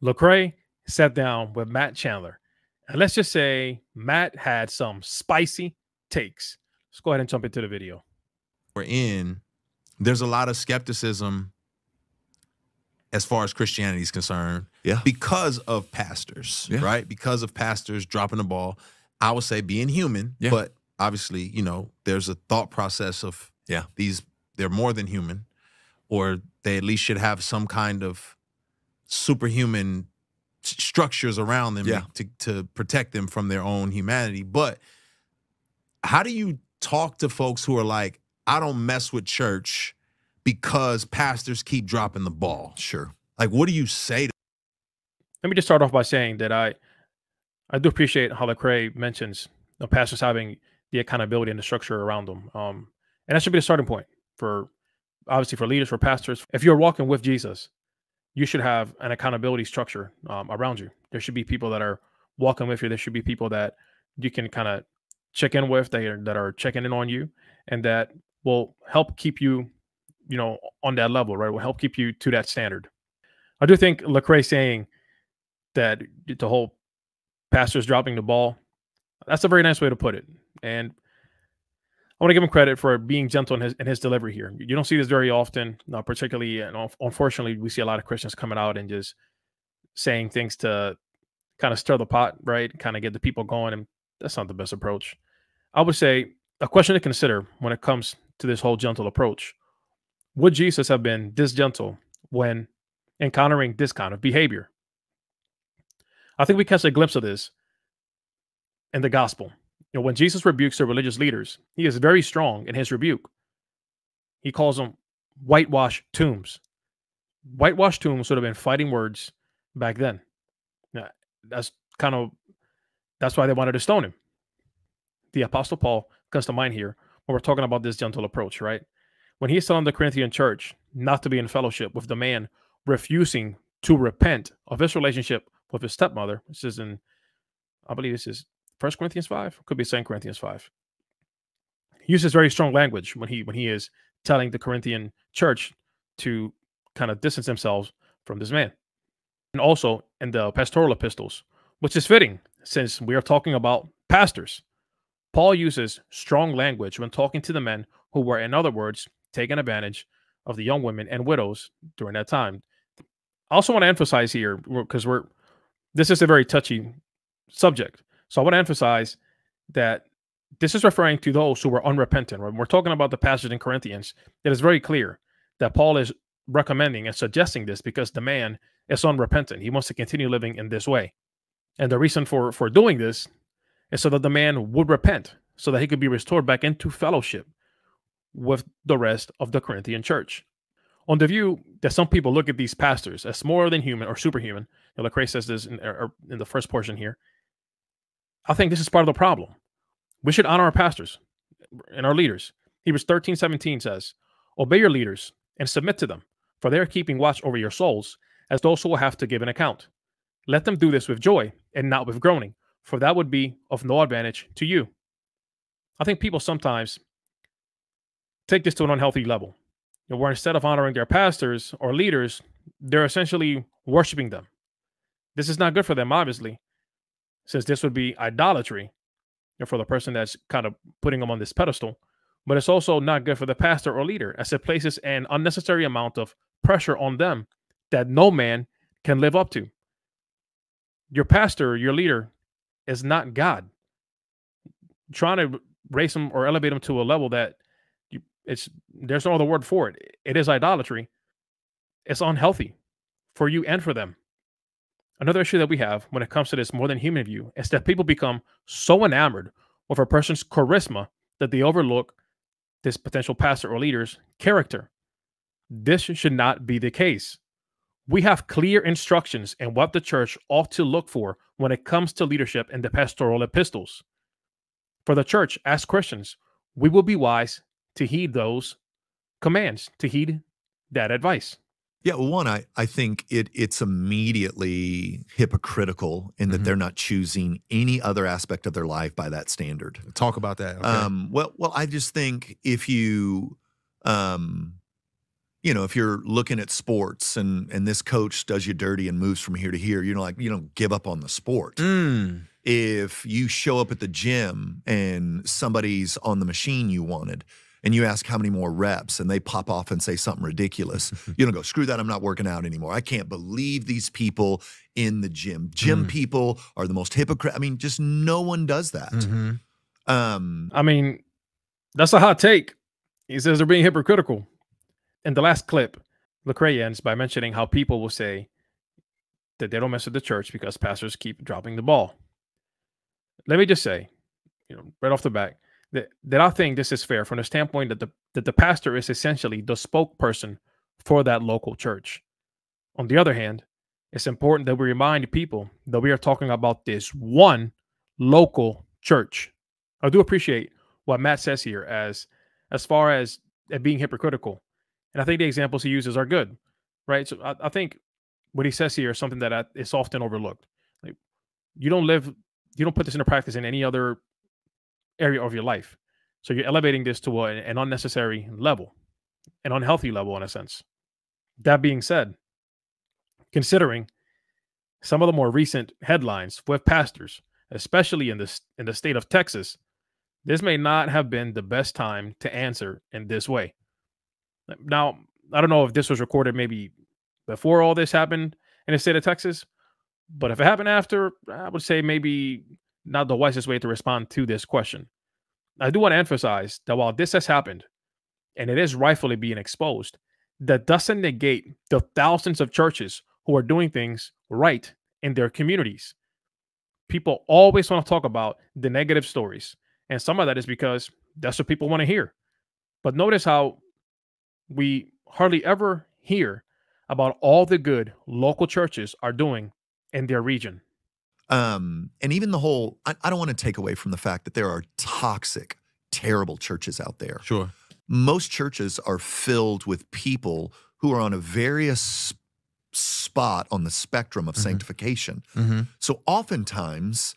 Lecrae sat down with Matt Chandler. And let's just say Matt had some spicy takes. Let's go ahead and jump into the video. We're in, there's a lot of skepticism as far as Christianity is concerned, because of pastors, right? Because of pastors dropping the ball. I would say being human, but obviously, you know, there's a thought process of they're more than human, or they at least should have some kind of superhuman structures around them to protect them from their own humanity. But how do you talk to folks who are like, I don't mess with church because pastors keep dropping the ball? Sure. Like, what do you say to? Let me just start off by saying that I do appreciate how Lecrae mentions the pastors having the accountability and the structure around them. And that should be the starting point for, obviously, for leaders, for pastors. If you're walking with Jesus, you should have an accountability structure around you. There should be people that are walking with you. There should be people that you can kind of check in with, that are checking in on you, and that will help keep you, you know, on that level, right? Will help keep you to that standard. I do think Lecrae saying that the whole pastors dropping the ball, that's a very nice way to put it. And I want to give him credit for being gentle in his delivery here. You don't see this very often, particularly, and unfortunately, we see a lot of Christians coming out and just saying things to kind of stir the pot, right? Kind of get the people going, and that's not the best approach. I would say a question to consider when it comes to this whole gentle approach: would Jesus have been this gentle when encountering this kind of behavior? I think we catch a glimpse of this in the gospel. You know, when Jesus rebukes the religious leaders, he is very strong in his rebuke. He calls them whitewashed tombs. Whitewashed tombs would have been fighting words back then. Now, that's why they wanted to stone him. The Apostle Paul comes to mind here when we're talking about this gentle approach, right? When he's telling the Corinthian church not to be in fellowship with the man refusing to repent of his relationship with his stepmother. This is in, I believe this is 1 Corinthians 5, could be 2 Corinthians 5. He uses very strong language when he is telling the Corinthian church to kind of distance themselves from this man. And also in the pastoral epistles, which is fitting since we are talking about pastors. Paul uses strong language when talking to the men who were, in other words, taking advantage of the young women and widows during that time. I also want to emphasize here, because this is a very touchy subject. So I want to emphasize that this is referring to those who were unrepentant. When we're talking about the passage in Corinthians, it is very clear that Paul is recommending and suggesting this because the man is unrepentant. He wants to continue living in this way. And the reason for doing this is so that the man would repent, so that he could be restored back into fellowship with the rest of the Corinthian church. On the view that some people look at these pastors as more than human or superhuman, Lecrae says this in the first portion here, I think this is part of the problem. We should honor our pastors and our leaders. Hebrews 13:17 says, obey your leaders and submit to them, for they are keeping watch over your souls as those who will have to give an account. Let them do this with joy and not with groaning, for that would be of no advantage to you. I think people sometimes take this to an unhealthy level, where instead of honoring their pastors or leaders, they're essentially worshiping them. This is not good for them, obviously, since this would be idolatry for the person that's kind of putting them on this pedestal. But it's also not good for the pastor or leader, as it places an unnecessary amount of pressure on them that no man can live up to. Your pastor, your leader, is not God. Trying to raise them or elevate them to a level that there's no other word for it. It is idolatry. It's unhealthy for you and for them. Another issue that we have when it comes to this more than human view is that people become so enamored with a person's charisma that they overlook this potential pastor or leader's character. This should not be the case. We have clear instructions in what the church ought to look for when it comes to leadership in the pastoral epistles. For the church, as Christians, we will be wise to heed those commands, to heed that advice. Yeah, well, one, I think it's immediately hypocritical in that they're not choosing any other aspect of their life by that standard. Talk about that. Okay. Well, I just think if you you know, if you're looking at sports and this coach does you dirty and moves from here to here, you know, like, you don't give up on the sport. If you show up at the gym and somebody's on the machine you wanted and you ask how many more reps and they pop off and say something ridiculous, you don't go, screw that, I'm not working out anymore. I can't believe these people in the gym. Gym people are the most hypocrite. I mean, just no one does that. I mean, that's a hot take. He says they're being hypocritical. In the last clip, Lecrae ends by mentioning how people will say that they don't mess with the church because pastors keep dropping the ball. Let me just say, you know, right off the bat, that I think this is fair from the standpoint that the pastor is essentially the spokesperson for that local church. On the other hand, it's important that we remind people that we are talking about this one local church. I do appreciate what Matt says here as far as being hypocritical. And I think the examples he uses are good, right? So I think what he says here is something that is often overlooked. Like, you don't put this into practice in any other area of your life. So you're elevating this to an unnecessary level, an unhealthy level in a sense. That being said, considering some of the more recent headlines with pastors, especially in the state of Texas, this may not have been the best time to answer in this way. Now, I don't know if this was recorded maybe before all this happened in the state of Texas, but if it happened after, I would say maybe not the wisest way to respond to this question. I do want to emphasize that while this has happened, and it is rightfully being exposed, that doesn't negate the thousands of churches who are doing things right in their communities. People always want to talk about the negative stories, and some of that is because that's what people want to hear. But notice how we hardly ever hear about all the good local churches are doing in their region. And even the whole, I don't want to take away from the fact that there are toxic, terrible churches out there. Sure. Most churches are filled with people who are on a various spot on the spectrum of sanctification. So oftentimes,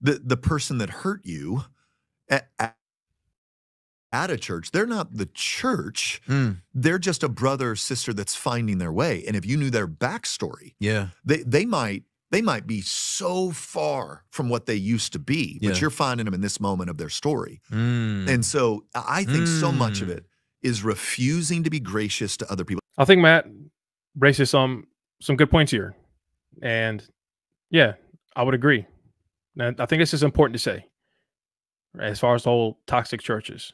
the person that hurt you at a church, they're not the church. They're just a brother or sister that's finding their way. And if you knew their backstory, they might be so far from what they used to be, but you're finding them in this moment of their story. And so I think so much of it is refusing to be gracious to other people. I think Matt raises some good points here. And yeah, I would agree. And I think this is important to say as far as the whole toxic churches.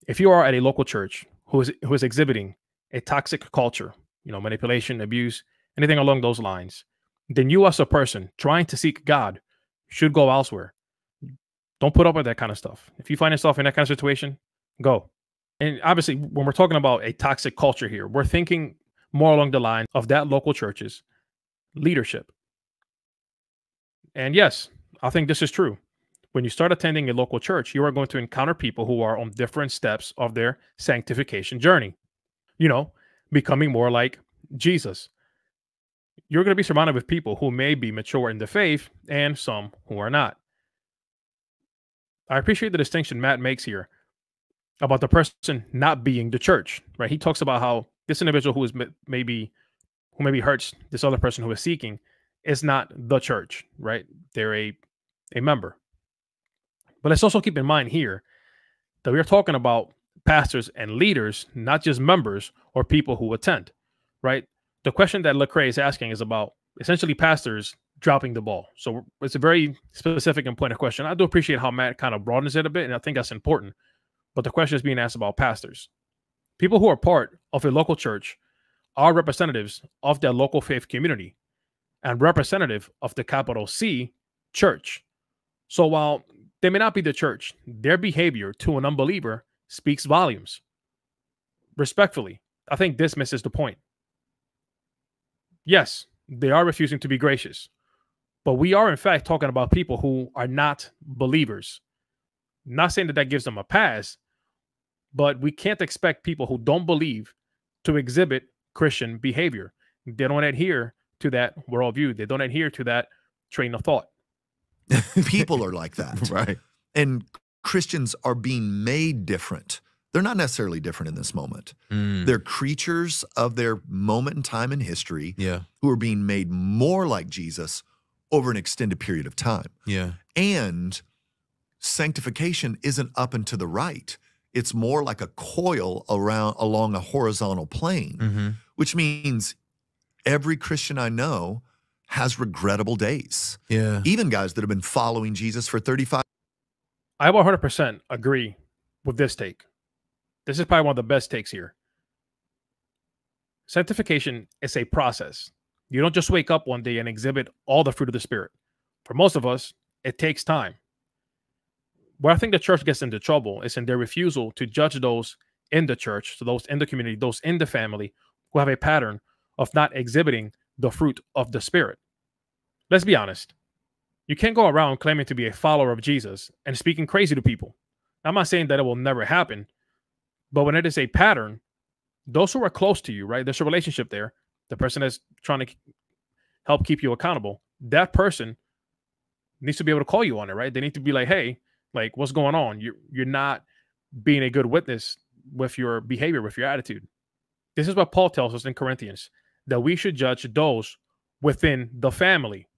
If you are at a local church who is exhibiting a toxic culture, you know, manipulation, abuse, anything along those lines, then you as a person trying to seek God should go elsewhere. Don't put up with that kind of stuff. If you find yourself in that kind of situation, go. And obviously, when we're talking about a toxic culture here, we're thinking more along the lines of that local church's leadership. And yes, I think this is true. When you start attending a local church, you are going to encounter people who are on different steps of their sanctification journey. You know, becoming more like Jesus. You're going to be surrounded with people who may be mature in the faith and some who are not. I appreciate the distinction Matt makes here about the person not being the church, right? He talks about how this individual who maybe hurts this other person who is seeking is not the church, right? They're a member. But let's also keep in mind here that we are talking about pastors and leaders, not just members or people who attend, right? The question that Lecrae is asking is about essentially pastors dropping the ball. So it's a very specific and pointed question. I do appreciate how Matt kind of broadens it a bit, and I think that's important. But the question is being asked about pastors. People who are part of a local church are representatives of their local faith community and representative of the capital C church. So while they may not be the church, their behavior to an unbeliever speaks volumes. Respectfully, I think this misses the point. Yes, they are refusing to be gracious, but we are in fact talking about people who are not believers. Not saying that gives them a pass, but we can't expect people who don't believe to exhibit Christian behavior. They don't adhere to that worldview. They don't adhere to that train of thought. People are like that. Right. And Christians are being made different. they're not necessarily different in this moment. They're creatures of their moment in time in history who are being made more like Jesus over an extended period of time. And sanctification isn't up and to the right. It's more like a coil along a horizontal plane, which means every Christian I know has regrettable days. Even guys that have been following Jesus for 35. I 100% agree with this take. This is probably one of the best takes here. Sanctification is a process. You don't just wake up one day and exhibit all the fruit of the Spirit. For most of us, it takes time. Where I think the church gets into trouble is in their refusal to judge those in the church, so those in the community, those in the family, who have a pattern of not exhibiting the fruit of the Spirit. Let's be honest. You can't go around claiming to be a follower of Jesus and speaking crazy to people. I'm not saying that it will never happen, but when it is a pattern, those who are close to you, right? There's a relationship there. The person that's trying to help keep you accountable, that person needs to be able to call you on it, right? They need to be like, hey, like, what's going on? You're not being a good witness with your behavior, with your attitude. This is what Paul tells us in Corinthians, that we should judge those within the family.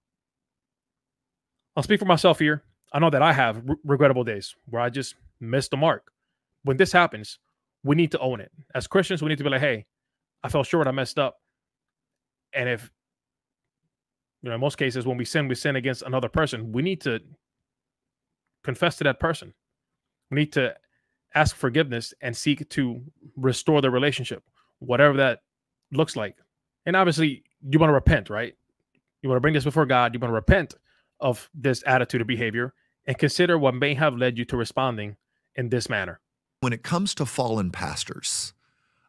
I'll speak for myself here. I know that I have regrettable days where I just missed the mark. When this happens, we need to own it. As Christians, we need to be like, hey, I fell short, I messed up. And if, in most cases, when we sin against another person, we need to confess to that person. We need to ask forgiveness and seek to restore the relationship, whatever that looks like. And obviously, you want to repent, right? You want to bring this before God. You want to repent of this attitude or behavior and consider what may have led you to responding in this manner. When it comes to fallen pastors,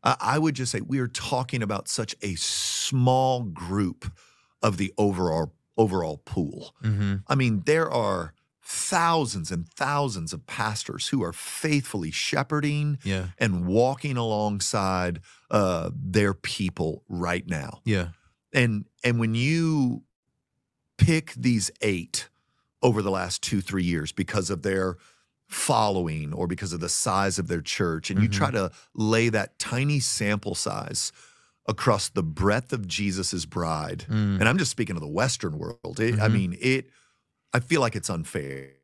I would just say we are talking about such a small group of the overall pool. I mean, there are thousands and thousands of pastors who are faithfully shepherding and walking alongside their people right now. And when you pick these 8 over the last 2-3 years because of their following or because of the size of their church, and you try to lay that tiny sample size across the breadth of Jesus's bride, and I'm just speaking of the Western world. I mean, I feel like it's unfair.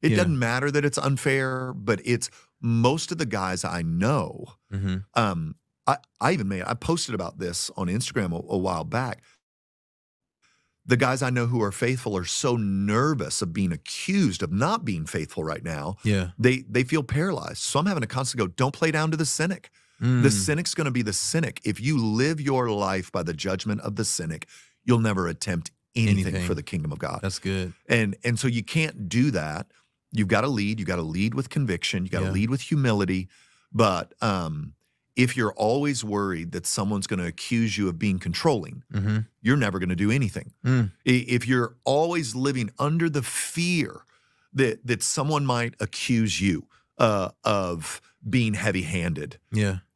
It doesn't matter that it's unfair, but it's most of the guys I know. I posted about this on Instagram a while back. The guys I know who are faithful are so nervous of being accused of not being faithful right now. They feel paralyzed. So I'm having to constantly go, don't play down to the cynic. The cynic's going to be the cynic. If you live your life by the judgment of the cynic, you'll never attempt anything for the kingdom of God. That's good. And so you can't do that. You've got to lead. You got to lead with conviction. You got to lead with humility. But if you're always worried that someone's going to accuse you of being controlling, you're never going to do anything. If you're always living under the fear that someone might accuse you of being heavy-handed,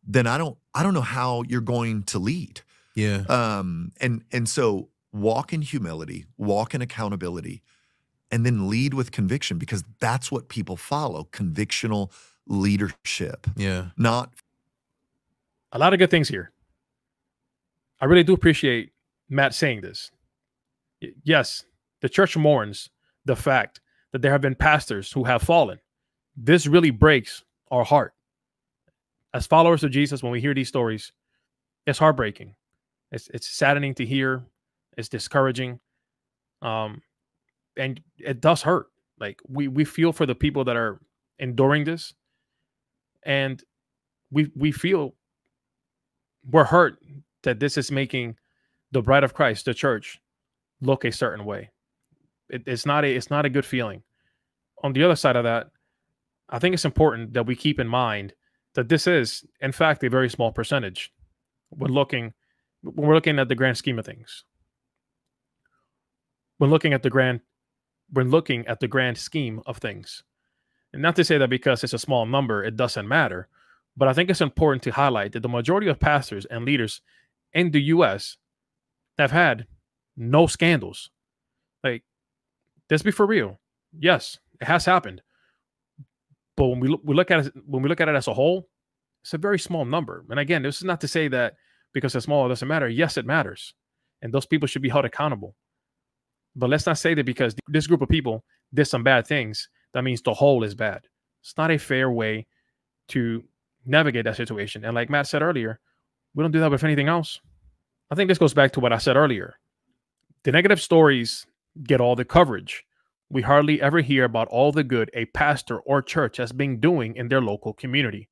then I don't know how you're going to lead. And so walk in humility, walk in accountability, and then lead with conviction, because that's what people follow, convictional leadership. Not a lot of good things here. I really do appreciate Matt saying this. Yes, the church mourns the fact that there have been pastors who have fallen. This really breaks our heart. As followers of Jesus, when we hear these stories, it's heartbreaking. It's saddening to hear. It's discouraging. And it does hurt. Like we feel for the people that are enduring this. And we feel we're hurt that this is making the bride of Christ, the church, look a certain way. It's not a good feeling. On the other side of that, I think it's important that we keep in mind that this is, in fact, a very small percentage when we're looking at the grand scheme of things. When looking at the grand scheme of things. And not to say that because it's a small number, it doesn't matter. But I think it's important to highlight that the majority of pastors and leaders in the U.S. have had no scandals. Like, let's be for real. Yes, it has happened. But when we look at it as a whole, It's a very small number. And again, this is not to say that because it's small, it doesn't matter. Yes, it matters. And those people should be held accountable. But let's not say that because this group of people did some bad things, that means the whole is bad. It's not a fair way to navigate that situation. And like Matt said earlier, we don't do that with anything else. I think this goes back to what I said earlier. The negative stories get all the coverage. We hardly ever hear about all the good a pastor or church has been doing in their local community.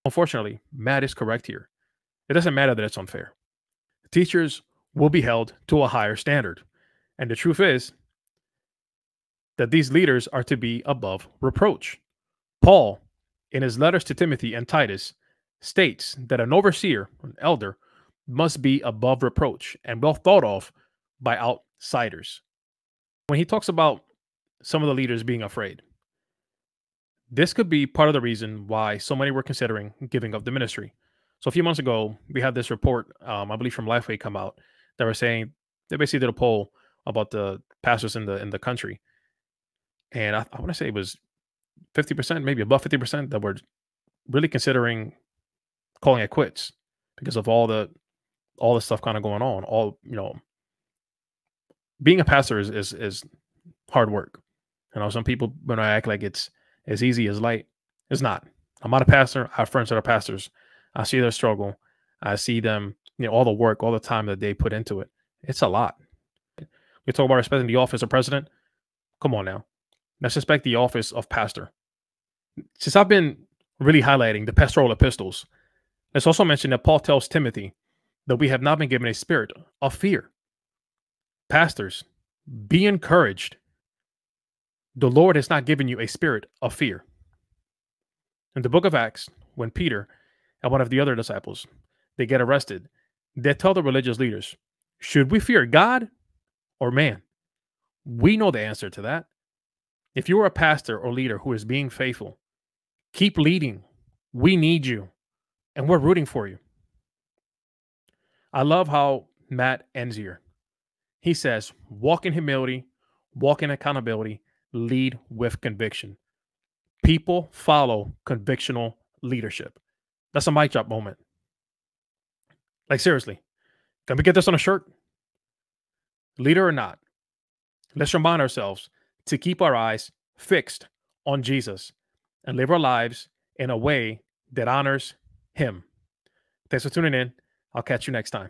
Unfortunately, Matt is correct here. It doesn't matter that it's unfair. Teachers will be held to a higher standard. And the truth is that these leaders are to be above reproach. Paul, in his letters to Timothy and Titus, states that an overseer, an elder, must be above reproach and well thought of by outsiders. When he talks about some of the leaders being afraid, this could be part of the reason why so many were considering giving up the ministry. So a few months ago, we had this report, I believe from Lifeway, come out that were saying they basically did a poll about the pastors in the country, and I want to say it was 50%, maybe above 50%, that were really considering calling it quits because of all the stuff kind of going on. All, you know, being a pastor is hard work. You know, some people when I act like it's as easy as light, it's not. I'm not a pastor. I have friends that are pastors. I see their struggle. I see them, you know, all the work, all the time that they put into it. It's a lot. We talk about respecting the office of president. Come on now. Let's respect the office of pastor. Since I've been really highlighting the pastoral epistles, let's also mention that Paul tells Timothy that we have not been given a spirit of fear. Pastors, be encouraged. The Lord has not given you a spirit of fear. In the book of Acts, when Peter and one of the other disciples, they get arrested, they tell the religious leaders, should we fear God or man? We know the answer to that. If you are a pastor or leader who is being faithful, keep leading. We need you, and we're rooting for you. I love how Matt ends here. He says, walk in humility, walk in accountability, lead with conviction. People follow convictional leadership. That's a mic drop moment. Like, seriously, can we get this on a shirt? Leader or not, let's remind ourselves to keep our eyes fixed on Jesus and live our lives in a way that honors him. Thanks for tuning in. I'll catch you next time.